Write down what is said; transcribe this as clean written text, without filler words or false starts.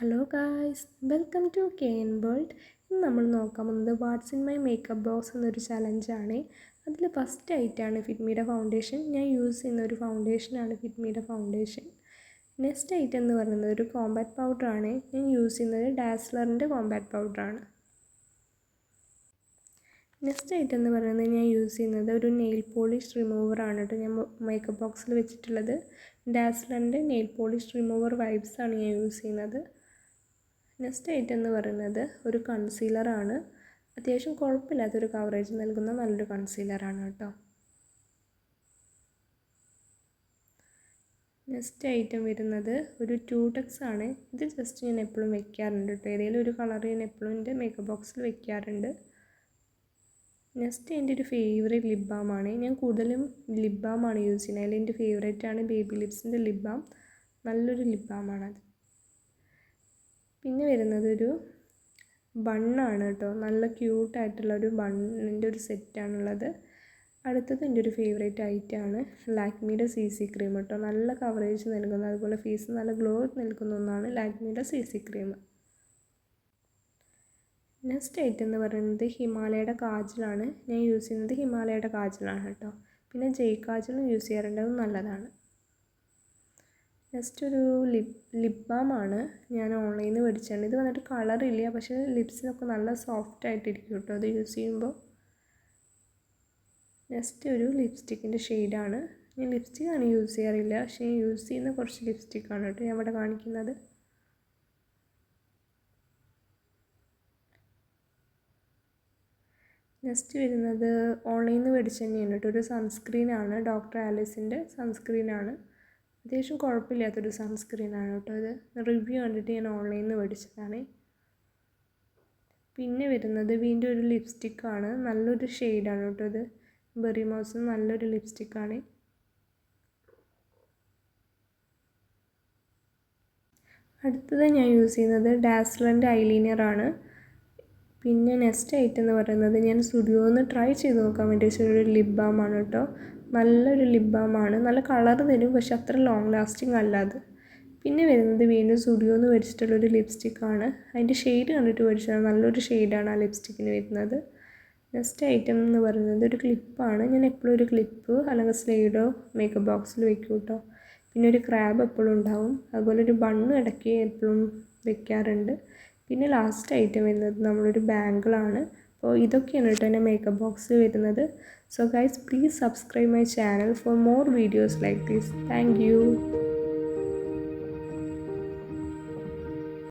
Hello guys, welcome to KN world. ഇന്ന് നമ്മൾ നോക്കാൻ പോകുന്നത് what's in my makeup box എന്നൊരു ചലഞ്ചാണ്. അതിൽ ഫസ്റ്റ് ആയിട്ടാണ് ഫിറ്റ്മിയുടെ ഫൗണ്ടേഷൻ. ഞാൻ യൂസ് ചെയ്യുന്ന ഒരു ഫൗണ്ടേഷനാണ് ഫിറ്റ്മിയുടെ ഫൗണ്ടേഷൻ. നെക്സ്റ്റ് ഐറ്റം എന്ന് പറയുന്നത് ഒരു കോമ്പാക്ട് പൗഡറാണ്. ഞാൻ യൂസ് ചെയ്യുന്നത് ഡാസ്ലറിൻ്റെ കോമ്പാക്ട് പൗഡറാണ്. നെക്സ്റ്റ് ഐറ്റം എന്ന് പറയുന്നത് ഞാൻ യൂസ് ചെയ്യുന്നത് ഒരു നെയിൽ പോളിഷ് റിമൂവറാണ് കേട്ടോ. ഞാൻ മേക്കപ്പ് ബോക്സിൽ വെച്ചിട്ടുള്ളത് ഡാസ്ലറിൻ്റെ നെയിൽ പോളിഷ് റിമൂവർ വൈബ്സാണ് ഞാൻ യൂസ് ചെയ്യുന്നത്. നെക്സ്റ്റ് ഐറ്റം എന്ന് പറയുന്നത് ഒരു കൺസീലറാണ്. അത്യാവശ്യം കുഴപ്പമില്ലാത്തൊരു കവറേജ് നൽകുന്ന നല്ലൊരു കൺസീലറാണ് കേട്ടോ. നെക്സ്റ്റ് ഐറ്റം വരുന്നത് ഒരു 2X ആണ്. ഇത് ജസ്റ്റ് ഞാൻ എപ്പോഴും വെക്കാറുണ്ട് കേട്ടോ. ഏതെങ്കിലും ഒരു കളർ ഞാൻ എപ്പോഴും എൻ്റെ മേക്കപ്പ് ബോക്സിൽ വെക്കാറുണ്ട്. നെക്സ്റ്റ് എൻ്റെ ഒരു ഫേവറേറ്റ് ലിപ് ബാമാണ്. ഞാൻ കൂടുതലും ലിപ് ബാമാണ് യൂസ് ചെയ്യുന്നത്. അതിൽ എൻ്റെ ഫേവറേറ്റ് ആണ് ബേബി ലിപ്സിൻ്റെ ലിപ് ബാം. നല്ലൊരു ലിപ് ബാമാണത്. പിന്നെ വരുന്നത് ഒരു ബണ്ണാണ് കേട്ടോ. നല്ല ക്യൂട്ടായിട്ടുള്ള ഒരു ബണ്ണിൻ്റെ ഒരു സെറ്റാണുള്ളത്. അടുത്തത് എൻ്റെ ഒരു ഫേവറേറ്റ് ഐറ്റമാണ് ലാക്മിയുടെ CC ക്രീം കേട്ടോ. നല്ല കവറേജ് നൽകുന്ന, അതുപോലെ ഫേസ് നല്ല ഗ്ലോ നൽകുന്ന ഒന്നാണ് ലാക്മിയുടെ CC ക്രീം. നെക്സ്റ്റ് ഐറ്റം എന്ന് പറയുന്നത് ഹിമാലയയുടെ കാജലാണ്. ഞാൻ യൂസ് ചെയ്യുന്നത് ഹിമാലയയുടെ കാജലാണ് കേട്ടോ. പിന്നെ ജയ് കാജലും യൂസ് ചെയ്യാറുണ്ട്, അത് നല്ലതാണ്. നെക്സ്റ്റ് ഒരു ലിപ് ബാമാണ്. ഞാൻ ഓൺലൈനിൽ നിന്ന് മേടിച്ചാണ്. ഇത് വന്നിട്ട് കളറില്ല, പക്ഷേ ലിപ്സിനൊക്കെ നല്ല സോഫ്റ്റ് ആയിട്ടിരിക്കും കേട്ടോ അത് യൂസ് ചെയ്യുമ്പോൾ. നെക്സ്റ്റ് ഒരു ലിപ്സ്റ്റിക്കിൻ്റെ ഷെയ്ഡാണ്. ഞാൻ ലിപ്സ്റ്റിക്കാണ് യൂസ് ചെയ്യാറില്ല, പക്ഷേ യൂസ് ചെയ്യുന്ന കുറച്ച് ലിപ്സ്റ്റിക്കാണ് കേട്ടോ ഞാൻ ഇവിടെ കാണിക്കുന്നത്. നെക്സ്റ്റ് വരുന്നത് ഓൺലൈനിൽ നിന്ന് മേടിച്ച് തന്നെയാണ് കേട്ടോ. ഒരു സൺസ്ക്രീനാണ്, ഡോക്ടർ ആലിസിൻ്റെ സൺസ്ക്രീനാണ്. അത്യാവശ്യം കുഴപ്പമില്ലാത്തൊരു സൺസ്ക്രീനാണ് കേട്ടോ. ഇത് റിവ്യൂ കണ്ടിട്ട് ഞാൻ ഓൺലൈനിൽ നിന്ന് മേടിച്ചതാണ്. പിന്നെ വരുന്നത് വീണ്ടും ഒരു ലിപ്സ്റ്റിക്കാണ്. നല്ലൊരു ഷെയ്ഡാണ് കേട്ടോ ഇത്. ബെറി മൗസ് നല്ലൊരു ലിപ്സ്റ്റിക്കാണ്. അടുത്തത് ഞാൻ യൂസ് ചെയ്യുന്നത് ഡാസ്ലറിൻ്റെ ഐലൈനറാണ്. പിന്നെ നെക്സ്റ്റ് ഐറ്റം എന്ന് പറയുന്നത് ഞാൻ സ്റ്റുഡിയോയിൽ നിന്ന് ട്രൈ ചെയ്ത് നോക്കാൻ വേണ്ടി വെച്ചൊരു ലിപ് ബാമാണ് കേട്ടോ. നല്ലൊരു ലിപ് ബാമാണ്. നല്ല കളർ തരും, പക്ഷെ അത്ര ലോങ് ലാസ്റ്റിംഗ് അല്ല അത്. പിന്നെ വരുന്നത് വീണ്ടും സ്റ്റുഡിയോയിൽ നിന്ന് മേടിച്ചിട്ടുള്ളൊരു ലിപ്സ്റ്റിക്കാണ്. അതിൻ്റെ ഷെയ്ഡ് കണ്ടിട്ട് മേടിച്ചതാണ്. നല്ലൊരു ഷെയ്ഡാണ് ആ ലിപ്സ്റ്റിക്കിന് വരുന്നത്. നെക്സ്റ്റ് ഐറ്റം എന്ന് പറയുന്നത് ഒരു ക്ലിപ്പാണ്. ഞാൻ എപ്പോഴും ഒരു ക്ലിപ്പ് അല്ലെങ്കിൽ സ്ലൈഡോ മേക്കപ്പ് ബോക്സിൽ വെക്കും കേട്ടോ. പിന്നെ ഒരു ക്രാബ് എപ്പോഴും ഉണ്ടാവും. അതുപോലെ ഒരു ബണ്ണ് ഇടയ്ക്ക് എപ്പോഴും വെക്കാറുണ്ട്. പിന്നെ ലാസ്റ്റ് ഐറ്റം വരുന്നത് നമ്മളൊരു ബാങ്കിളാണ്. അപ്പോൾ ഇതൊക്കെയാണ് കേട്ടോ എൻ്റെ മേക്കപ്പ് ബോക്സിൽ വരുന്നത്. So guys, please subscribe my channel for more videos like this. Thank you.